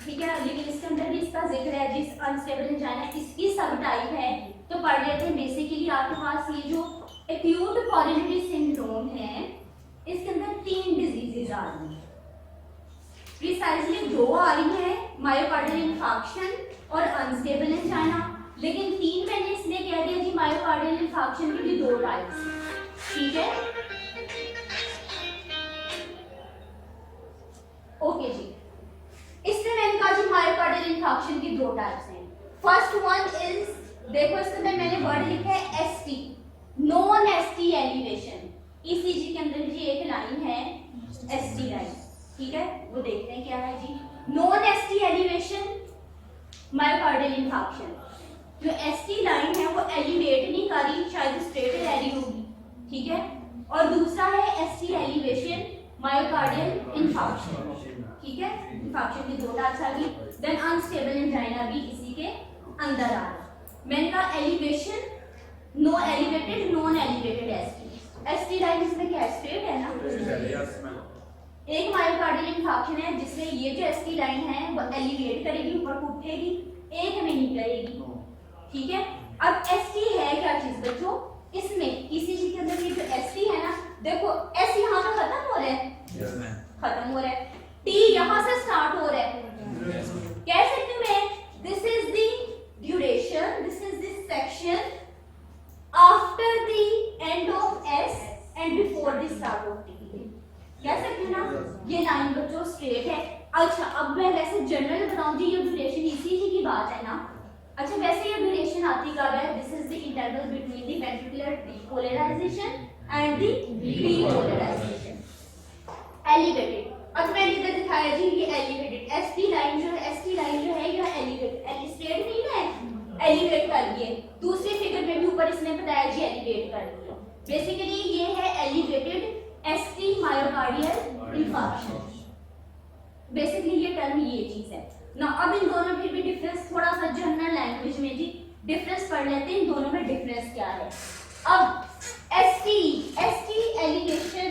ठीक है, लेकिन इसके अंदर भी इसका जिक्र है जिस अनस्टेबल एंजाइना इसकी सब टाइप है। तो पढ़ लेते हैं बेसिकली आपके पास ये जो एक्यूट कोरोनरी सिंड्रोम है इसके अंदर 3 डिजीजेज आ रही हैं, प्रिसाइजली 2 आ रही है, मायोकार्डियल इन्फेक्शन और अनस्टेबल एंजाइना, लेकिन 3 मैंने इसलिए कह दिया जी मायोकार्डियल इन्फेक्शन की भी 2 टाइप्स, ठीक है। ओके जी, इसमें मैंने कहा जी मायोकार्डियल इन्फेक्शन की 2 टाइप्स हैं। फर्स्ट वन इज, देखो इसके अंदर मैंने वर्ड लिखा है ST, non ST elevation. ECG के अंदर जी एक लाइन है एसटी लाइन, ठीक है, वो देखते हैं क्या है जी। Non ST elevation myocardial infection, जो एसटी लाइन है वो एलिवेट नहीं कर रही, शायद स्ट्रेट रह रही होगी, ठीक है, और दूसरा है एसटी एलिवेशन मायोकार्डियल इन्फेक्शन, ठीक है, इन्फेक्शन की 2 टाइप्स आ गई। देन अनस्टेबल एंजाइना भी इसी के अंदर आ रहा है। मैंने कहा elevation, no elevated, non elevated ST. ST line इसमें क्या स्ट्रेट है ना, एक मायोकार्डियल इन्फेक्शन है जिसमें ये जो एसटी लाइन है वो एलिवेट करेगी, ऊपर को उठेगी, एक में नहीं करेगी, ठीक है। अब एसटी है क्या चीज बच्चों, इसमें ईसीजी के अंदर ये जो एसटी है ना, देखो एस यहाँ पे खत्म हो रहा है, खत्म हो रहा है, टी यहाँ से स्टार्ट हो रहा है, कह सकती हूँ मैं this is the duration, this is the section after the end of S and before the start of T, कह सकती हूँ ना, ये लाइन बच्चों स्ट्रेट है। अच्छा अब मैं वैसे जनरल बताऊं जी, ये ड्यूरेशन ईसीजी की बात है ना, अच्छा वैसे ये ड्यूरेशन आती कब है, this is the interval between the ventricular depolarisation and the depolarisation, elevated. अब मैंने इधर दिखाया जी ये एलिवेटेड, एसटी लाइन जो है, एसटी लाइन जो है यह एलिवेट, स्ट्रेट नहीं है, एलिवेट कर दिए। दूसरी फिगर में भी ऊपर इसने बताया जी एलिवेट कर दिया। बेसिकली ये है elevated ST myocardial infection, basically ये टर्म ये चीज है ना। अब इन दोनों में भी डिफरेंस, थोड़ा सा जनरल लैंग्वेज में जी डिफरेंस पढ़ लेते हैं, इन दोनों में डिफरेंस क्या है। अब एसटी एलिवेशन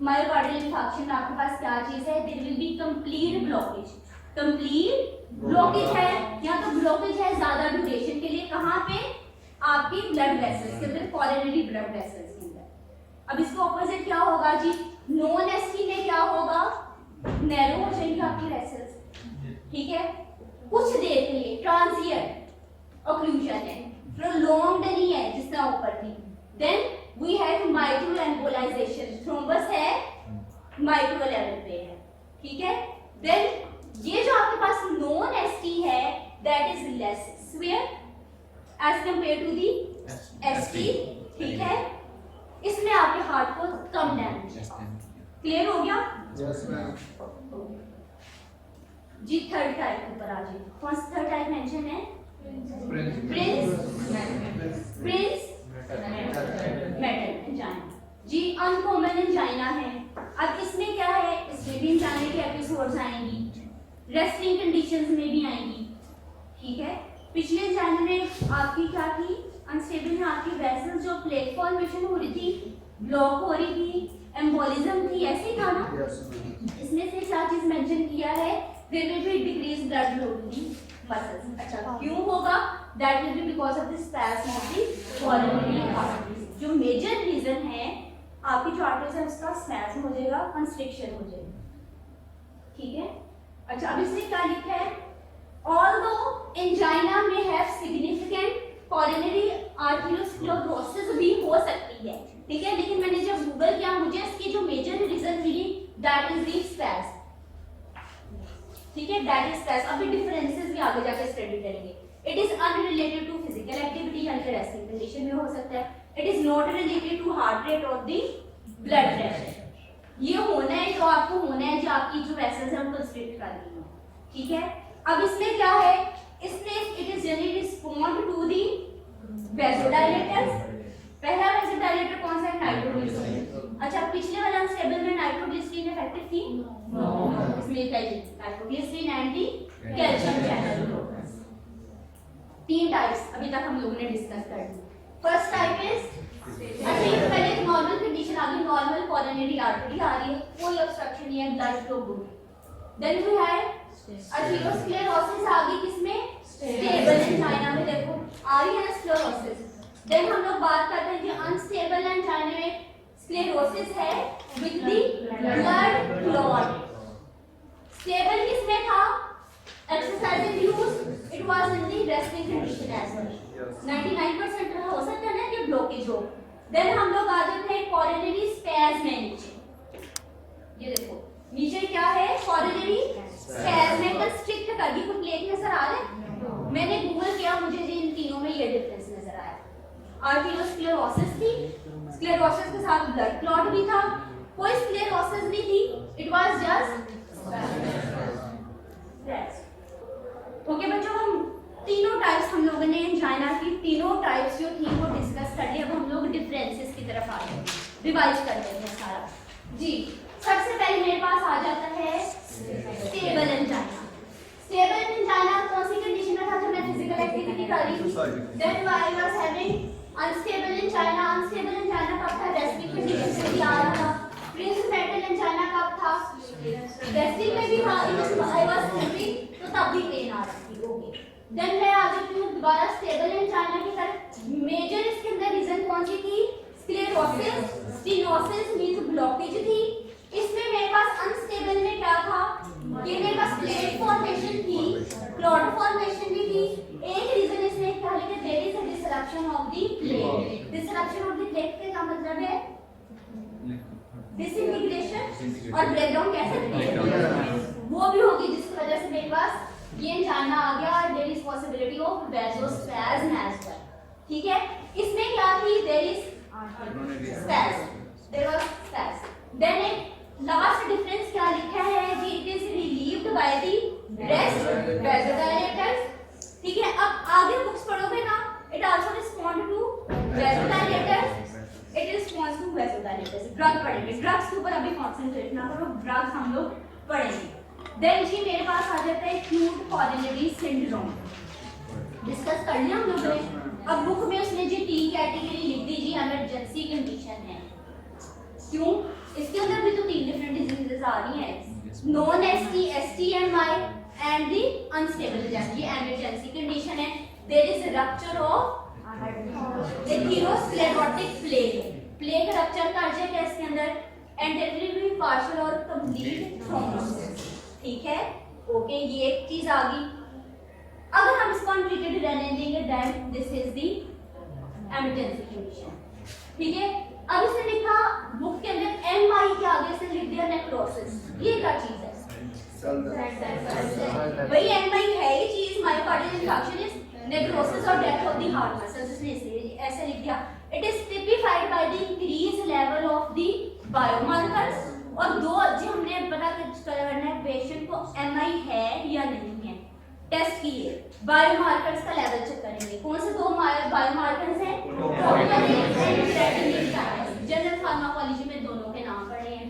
मायोकार्डियल इन्फेक्शन में आपके पास क्या चीज है, there will be complete blockage, complete blockage है, या तो ब्लॉकेज है ज्यादा ड्यूरेशन के लिए, कहां पे, आपकी ब्लड वेसल्स के अंदर, कोरोनरी ब्लड वेसल्स के अंदर। अब इसको ऑपोजिट क्या होगा जी, नॉन एसटी में क्या होगा, नैरो हो जाएंगे आपकी वेसल्स, ठीक है, कुछ देर के लिए, ट्रांजिएंट ऑक्लूजन है, प्रोलॉन्ग्ड नहीं है जिस तरह ऊपर थी। Then we have micro embolization, thrombus है माइक्रो लेवल पे है, ठीक है। देन ये जो आपके पास नॉन एसटी है that is less severe as compared to the ST, ठीक है, इसमें आपके हार्ट को कम डैमेज है। क्लियर हो गया? Yes ma'am. जी थर्ड टाइप ऊपर आ जाइए, कौन सा थर्ड टाइप मेंशन है, प्रिंस मेटल एंजाइना जी, अनकॉमन एंजाइना है। अब इसमें क्या है, इसमें भी एंजाइना के एपिसोड्स आएंगी, रेस्टिंग कंडीशंस में भी आएंगी, ठीक है। पिछले एंजाइना में आपकी क्या थी, अनस्टेबल में आपकी वेसल्स जो प्लेट फॉर्मेशन हो रही थी, ब्लॉक हो रही थी, एम्बोलिज्म थी, ऐसे ही था ना। इसमें से क्या चीज मेंशन किया है, there will be decrease blood flow to the muscles. अच्छा क्यों होगा, that will be because of the spasm of the coronary arteries. जो मेजर रीजन है आपकी जो आर्टरीज है उसका स्पैस्म हो जाएगा, कंस्ट्रिक्शन हो जाएगा, ठीक है। अच्छा अब इसमें क्या लिखा है, ऑल्दो एंजाइना में हैव सिग्निफिकेंट कोरोनरी आर्टेरियोस्क्लेरोसिस भी हो सकती है, ठीक है, लेकिन मैंने जब गूगल किया मुझे इसकी जो मेजर रीजन मिली दैट इज दी स्पेस, ठीक है, दैट इज स्पेस। अभी डिफरेंसेस भी आगे जाके स्टडी करेंगे। It is unrelated to physical activity यानी कि रेस्टिंग कंडीशन में हो सकता है। It is not related to heart rate और दी ब्लड प्रेशर। ये होना है जो आपको होना है जो आपकी जो वेसल्स हैं उनको कंस्ट्रिक्ट कर रही है, ठीक है। अब इसमें क्या है, इसमें it is generally respond to the vasodilators. पहला वैसोडाइलेटर कौन सा है, नाइट्रोग्लिसरीन। अच्छा, पिछले वाले अनस्टेबल में नाइट्रोग्लिसरीन इफेक्टिव थी? इसमें क्या है, nitroglycerin and the calcium channel blockers. तीन टाइप्स अभी तक हम लोगों ने डिस्कस कर दी। फर्स्ट टाइप इज, अच्छा ये पहले एक नॉर्मल कंडीशन आ गई, नॉर्मल कोरोनरी आर्टरी आ रही है, कोई ऑब्स्ट्रक्शन नहीं है, blood flow good. Then we have atherosclerosis आ गई, किसमें, स्टेबल एंजाइना में, देखो आ रही है ना स्क्लेरोसिस। देन हम लोग बात करते हैं कि अनस्टेबल एंजाइना में स्क्लेरोसिस है with the blood clot. Stable किसमें था, exercise induced, it was in the resting condition as well. 99% हो सकता है ना कि ब्लॉकेज हो। देन हम लोग आ जाते हैं कोरोनरी स्पैज़ में, नीचे ये देखो नीचे क्या है, कोरोनरी स्पैज़ में कंस्ट्रिक्ट कर दी। कोई प्लेट नजर आ रहा है, मैंने गूगल किया, मुझे जी इन तीनों में ये डिफरेंस नजर आया। आर्टेरियोस्क्लेरोसिस थी, स्क्लेरोसिस के साथ ब्लड क्लॉट भी था, कोई स्क्लेरोसिस नहीं थी, इट वाज जस्ट ओके बच्चों। हम तीनों टाइप्स हम लोगों ने एंजाइना की तीनों टाइप्स जो थी वो डिस्कस कर ली। अब हम लोग डिफरेंसेस की तरफ आ गए, रिवाइज कर लेते हैं सारा जी। सबसे पहले मेरे पास आ जाता है स्टेबल एंजाइना। स्टेबल एंजाइना कौन सी कंडीशन में था, जब मैं फिजिकल एक्टिविटी कर रही थी। Then I was having unstable angina. Unstable angina कब था, रेस्टिंग कंडीशन से भी आ रहा था। प्रिंसिपल एंजाइना कब था, रेस्टिंग में भी था, आई वाज स्लीपिंग तो तब भी पेन आ रही थी, ओके। देन मैं आ जाती हूँ दोबारा स्टेबल एंजाइना की तरफ। मेजर इसके अंदर रीजन कौन सी थी, स्क्लेरोसिस, स्टेनोसिस मींस ब्लॉकेज थी। इसमें मेरे पास अनस्टेबल में क्या था कि मेरे पास प्लेट फॉर्मेशन थी, क्लॉट फॉर्मेशन भी थी। एक रीजन इसमें क्या है कि there is a disruption of the plate. Disruption of the plate का मतलब है डिसइंटीग्रेशन और ब्रेकडाउन कह सकते हैं, वो भी होगी जिसकी वजह से मेरे पास ये एंजाइना आ गया। There is possibility of vasospasm as well, ठीक है। इसमें क्या थी, there is spasm, there was spasm. देन एक लास्ट डिफरेंस क्या लिखा है जी, it is relieved by the rest vasodilators, ठीक है। अब आगे बुक्स पढ़ोगे ना, it also respond to vasodilators, it responds to vasodilators. Drug पढ़ेंगे, ड्रग्स के ऊपर अभी कंसंट्रेट ना करो, ड्रग्स हम लोग पढ़ेंगे। देन जी मेरे पास आ जाता है एक्यूट कोरोनरी सिंड्रोम, डिस्कस कर लिया हम लोगों ने। अब बुक में उसने जी टी कैटेगरी लिख दी जी, इमरजेंसी कंडीशन है। क्यों, इसके अंदर भी तो तीन डिफरेंट डिजीजेस आ रही हैं, non STEMI and the unstable, यानी इमरजेंसी कंडीशन है। There is rupture of atherosclerotic plaque, plaque rupture कर जाएगा इसके अंदर, and there will be partial और कंप्लीट थ्रोम्बोसिस, ठीक है, ओके। ये एक चीज आ गई। अगर हम इसको अनट्रीटेड रहने देंगे then this is the emergency condition, ठीक है। अब इसने लिखा बुक के अंदर एमआई के आगे से लिख दिया नेक्रोसिस, ये क्या चीज है, वही एमआई है ये चीज, मायोकार्डियल इंफार्क्शन इज नेक्रोसिस और death of the heart muscles, इसने ऐसे लिख दिया। It is typified by the increase level of the biomarkers. और दो जी हमने पता करना है पेशेंट को एमआई है या नहीं है, टेस्ट किए, बायोमार्कर्स का लेवल चेक करेंगे। कौन से दो बायोमार्कर्स हैं, जनरल फार्माकोलॉजी में दोनों के नाम पढ़े हैं,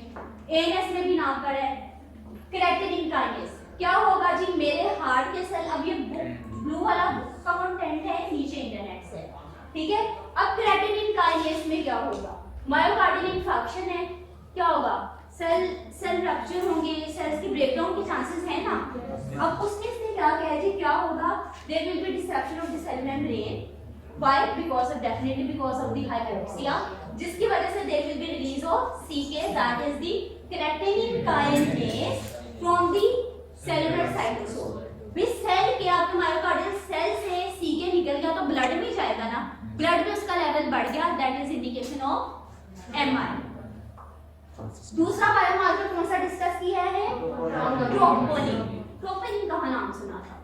एएनएस में भी नाम पढ़ा है। क्रेटिनिन काइनेस क्या होगा जी, मेरे हार्ट के सेल, अब ये ब्लू वाला बुक का कंटेंट है, नीचे इंटरनेट से, ठीक है। अब क्रेटिनिन काइनेस में क्या होगा, मायोकार्डियल इंफार्क्शन है, क्या होगा, सेल रप्चर होंगे, सेल्स की ब्रेकडाउन के चांसेस हैं ना। अब उसमें इसने क्या कहा है जी, क्या होगा, there will be destruction of the cell membrane, why, because of definitely because of the hypoxia, जिसकी वजह से there will be release of CK, that is the creatinine kinase from the cellular cytosol. भी cell के आपके myocardial cell से C K निकल गया तो ब्लड में जाएगा ना, ब्लड में उसका लेवल बढ़ गया, that is indication of MI, दूसरा बायोमार्कर कौन सा डिस्कस किया है? ट्रोपोनिन। ट्रोपोनिन कहाँ नाम सुना था?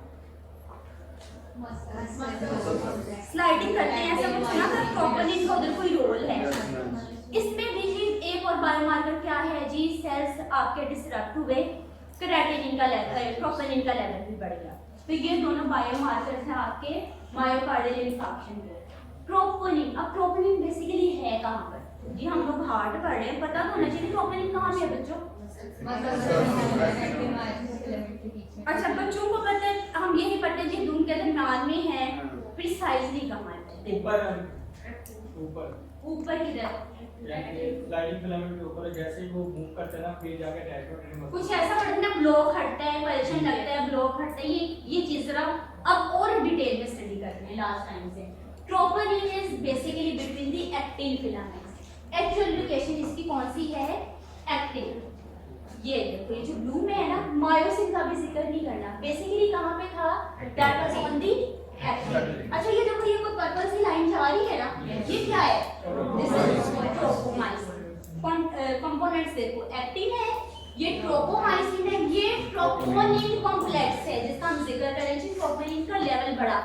स्लाइडिंग करते हैं ऐसा कुछ सुना था? ट्रोपोनिन का उधर कोई रोल है? इसमें भी एक और बायोमार्कर क्या है जी? सेल्स आपके डिस्टर्ब हुए, क्रेटिनिन का लेवल, ट्रोपोनिन का लेवल भी बढ़ गया। तो ये दोनों बायोमार्कर्स हैं आपके मायोकार्डियल इंफार्क्शन के। ट्रोपोनिन, अब ट्रोपोनिन बेसिकली है कहाँ पर? जी हम लोग हार्ट पढ़ रहे हैं, पता तो होना चाहिए ट्रोपोनिन कहाँ पे है बच्चों? अच्छा बच्चों को पता है, हम यही पढ़ते हैं जी दून के दरम्यान में है, प्रिसाइजली कहाँ है? ऊपर ऊपर किधर? स्लाइडिंग फिलामेंट के ऊपर, जैसे ही वो मूव करते हैं ना फिर जाके अटैच होते कुछ ऐसा पढ़ते हैं ना, ब्लॉक हटता है, पल्शन लगता है, ब्लॉक हटता है, ये चीज जरा अब और डिटेल में स्टडी करते हैं लास्ट टाइम से। Troponin is basically between the actin filaments. Actual location इसकी कौन सी है? एक्टिन। ये देखो ये जो ब्लू में है ना, मायोसिन का भी जिक्र नहीं करना, बेसिकली कहां पे था? That was on the actin. अच्छा ये देखो ये कोई पर्पल सी लाइन जा रही है ना, ये क्या है? This is ट्रोपोमाइसिन। कंपोनेंट्स देखो, एक्टिन है, ये ट्रोपोमाइसिन है, ये ट्रोपोनिन कॉम्प्लेक्स है जिसका हम जिक्र करें जी। ट्रोपोनिन का लेवल बढ़ा,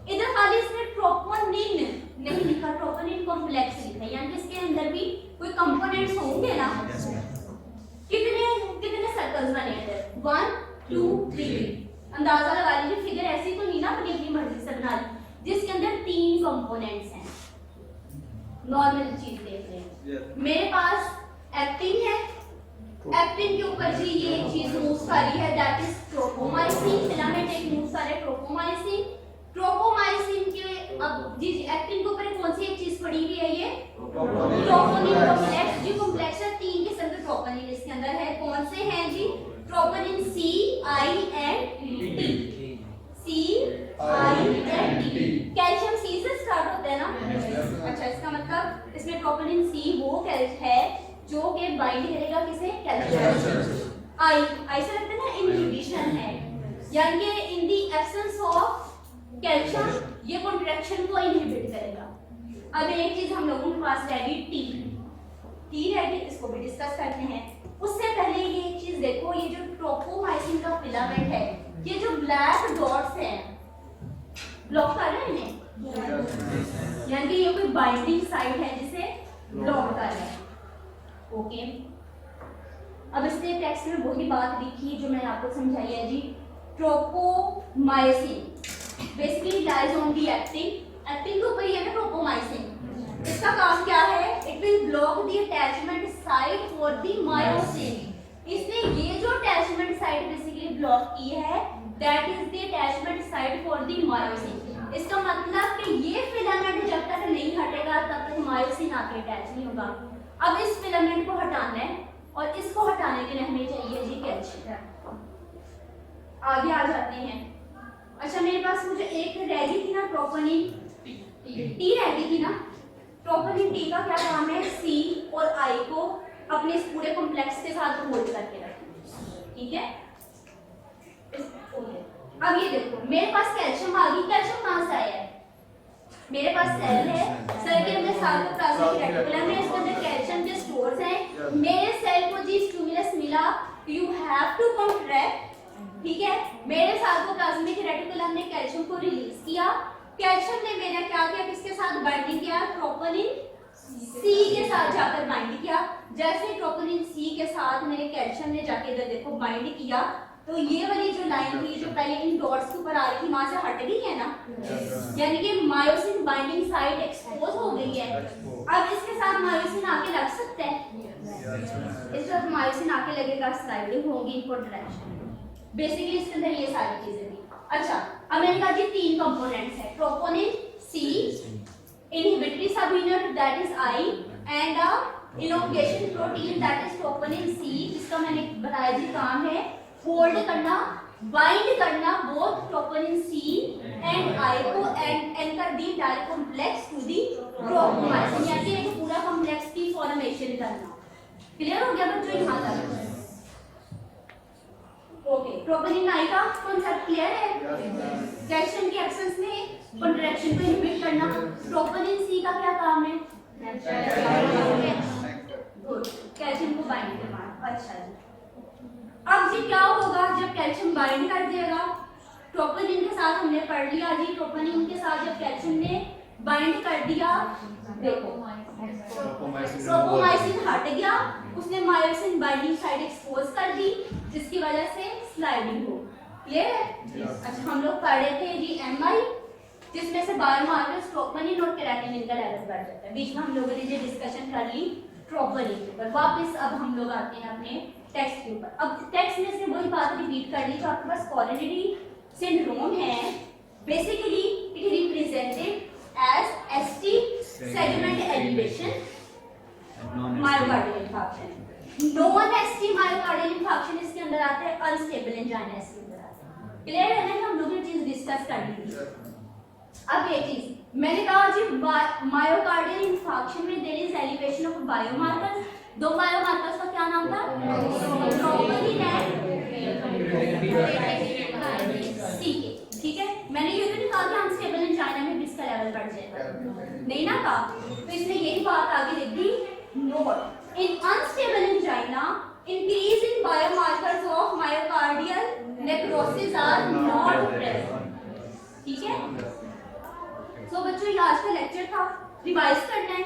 इधर खाली इसमें ट्रोपोनिन नहीं लिखा, ट्रोपोनिन कॉम्प्लेक्स लिखा है, यानी इसके अंदर भी कोई कंपोनेंट्स होंगे ना। कितने कितने सर्कल्स बने हैं? 1 2 3। अंदाजा लगा लीजिए, फिगर ऐसी तो नहीं ना अपनी अपनी मर्जी से बना ली, जिसके अंदर 3 कंपोनेंट्स हैं। नॉर्मल चीज देख रहे हैं, मेरे पास एक्टिन है, एक्टिन के ऊपर जी ये एक चीज मूव कर रही है, दैट इज ट्रोपोमाइसिन। फिलामेंट एक मूव कर रहा है ट्रोपोमाइसिन। ट्रोपोमाइसिन के अब जी एक्टिन के ऊपर कौन सी एक चीज पड़ी हुई है? ये ट्रोपोनिन कॉम्प्लेक्स। जी कॉम्प्लेक्स है, 3 किस्म के ट्रोपोनिन इसके अंदर है। कौन से हैं जी? Troponin C, I and T। C, I and T। Calcium C से स्टार्ट होता है ना? अच्छा इसका मतलब इसमें ट्रोपोनिन C वो है जो के बाइंड करेगा किसे? कैल्शियम। आई से लगता है ना इनहिबिशन है, यानी कि in the absence of calcium ये कॉन्ट्रैक्शन को इनहिबिट करेगा। अब एक चीज हम लोगों के पास रहेगी टी रहेगी, इसको भी डिस्कस करते हैं। उससे पहले ये एक चीज देखो, ये जो ट्रोपोमाइसिन का फिलामेंट है, ये जो ब्लैक डॉट्स हैं ब्लॉक कर रहे हैं इन्हें, यानी कि ये कोई बाइंडिंग साइट है जिसे ब्लॉक कर रहे हैं। ओके अब इसने टेक्स्ट में वही बात लिखी जो मैंने आपको समझाई है जी। Tropomyosin basically lies on the actin. Actin के ऊपर ही है ना ट्रोपोमाइसिन। इसका काम क्या है? It will block the attachment site for the myosin. इसने ये जो अटैचमेंट साइट बेसिकली ब्लॉक की है, that is the attachment site for the myosin. इसका मतलब कि ये फिलामेंट जब तक नहीं हटेगा तब तक मायोसिन आके अटैच नहीं होगा। अब इस फिलामेंट को हटाना है और इसको हटाने के लिए हमें चाहिए जी कैल्शियम। आगे आ जाते हैं। अच्छा मेरे पास मुझे एक रह गई थी ना ट्रोपोनिन टी रह गई थी ना। ट्रोपोनिन टी का क्या काम है? सी और आई को अपने इस पूरे कॉम्प्लेक्स के साथ होल्ड करके रखना, ठीक है। अब ये देखो मेरे पास कैल्शियम आ गई। कैल्शियम कहाँ से आया है? मेरे पास सेल है, सेल के अंदर सार्कोप्लाज्मिक रेटिकुलम है, इसके अंदर कैल्शियम के स्टोर्स हैं। मेरे सेल को जी स्टिमुलस मिला, यू हैव टू कॉन्ट्रैक्ट, ठीक है। मेरे सार्कोप्लाज्मिक रेटिकुलम ने कैल्शियम को रिलीज किया। कैल्शियम ने मेरा क्या किया? किसके साथ बाइंडिंग किया? ट्रोपोनिन सी के साथ जाकर बाइंड किया। जैसे ट्रोपोनिन सी के साथ मेरे कैल्शियम ने जाके इधर देखो बाइंड किया, तो ये वाली जो लाइन थी जो पहले इन डॉट्स के ऊपर आ रही थी वहां से हट गई है ना, यानी कि मायोसिन बाइंडिंग साइट एक्सपोज हो गई है। अब इसके साथ मायोसिन आके लग सकता है, इस तरफ मायोसिन आके लगेगा, स्लाइडिंग होगी, कॉन्ट्रैक्शन। बेसिकली इसके अंदर ये सारी चीजें थी। अच्छा अब मैंने कहा जी 3 कंपोनेंट्स है, troponin C, inhibitory subunit that is I, and a elongation protein that is troponin C, जिसका मैंने बताया जी काम है होल्ड करना, बाइंड करना both troponin C and I को and anchor the dial complex to the tropomyosin, यानी एक पूरा कॉम्प्लेक्स की फॉर्मेशन करना। क्लियर हो गया बच्चों यहां तक? ओके ट्रोपोनिन आई का कांसेप्ट क्लियर है? कैल्शियम के एब्सेंस में कॉन्ट्रैक्शन को इनहिबिट करना। ट्रोपोनिन सी का क्या काम है? कैल्शियम को बाइंड करना। अच्छा जी, अब जी क्या होगा जब कैल्शियम बाइंड कर देगा, ट्रोपोनिन के साथ हमने पढ़ लिया जी, ट्रोपोनिन के साथ जब कैल्शियम ने बाइंड कर दिया, देखो ट्रोपोमाइसिन हट गया, उसने मायोसिन बाइंडिंग साइट एक्सपोज कर दी, जिसकी वजह से स्लाइडिंग हो। क्लियर है? अच्छा, हम लोग पढ़ रहे थे जी एमआई, जिसमें से बायोमार्कर्स ट्रोपोनिन और केराटिनिन का लेवल बढ़ जाता है। बीच में हम लोगों ने जो डिस्कशन कर ली ट्रोपोनिन के ऊपर। वापस अब हम लोग आते हैं अपने टेक्स्ट के ऊपर। अब टेक्स्ट में से वही बात रिपीट कर ली जो आपके पास कोरोनरी सिंड्रोम है। Basically it represented as ST segment elevation myocardial infarction. Non ST myocardial infarction इसके अंदर आता है, अनस्टेबल एंजाइना इसके अंदर आता है। क्लियर है ना? हम लोग ये चीज डिस्कस कर ली थी। अब ये चीज मैंने कहा जी मायोकार्डियल इंफार्क्शन में there is elevation of biomarkers. दो बायोमार्कर्स का क्या नाम था? Troponin and CK. ठीक है, मैंने ये तो नहीं कहा कि अनस्टेबल एंजाइना में भी इसका लेवल बढ़ जाएगा, नहीं ना कहा। तो इसने यही बात आगे लिख दी, note in unstable angina increase in biomarkers of myocardial necrosis are not present. ठीक है, तो बच्चों ये आज का लेक्चर था, रिवाइज करना है।